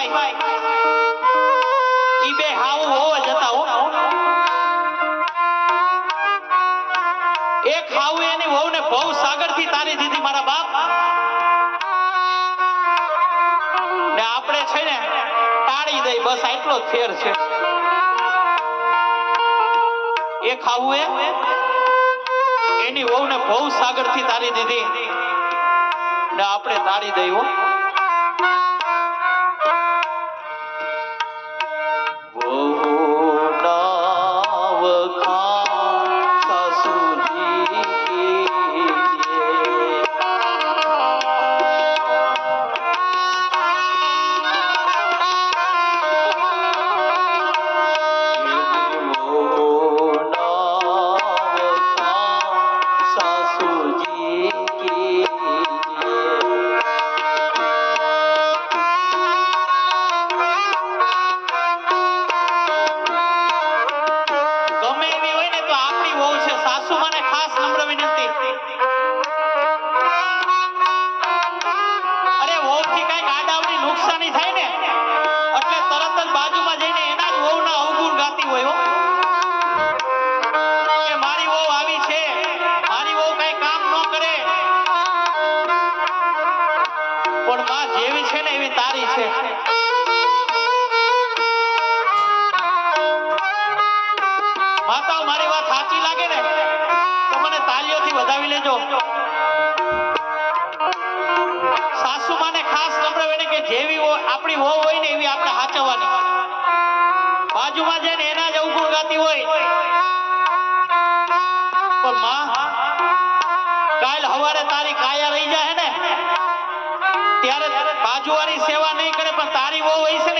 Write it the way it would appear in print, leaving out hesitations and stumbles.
ભાઈ ઈ બે હાવ હોવા જતા હો એક હાવ એની વહુને બહુ સાગર થી તારી દીધી મારા બાપ ને આપણે છે ને તાળી દઈ બસ આટલો જ ફેર છે એક હાવ એની વહુને બહુ સાગર થી તારી દીધી ને આપણે તાળી દઈ હો માતા મારી વાત સાચી લાગે ને તો મને તાળીઓથી વધાવી લેજો સાસુમાને ખાસ નમ્ર વેને કે જેવી આપણી વહુ હોય ને એવી આપણે સાચવવાની બાજુમાં જઈને એના જ અવગુણ ગાતી હોય પણ માં કાલ હવારે તારી કાયા રહી જાય ને ત્યારે બાજુવાળી સેવા નહીં કરે પણ તારી વહુ હોય છે ને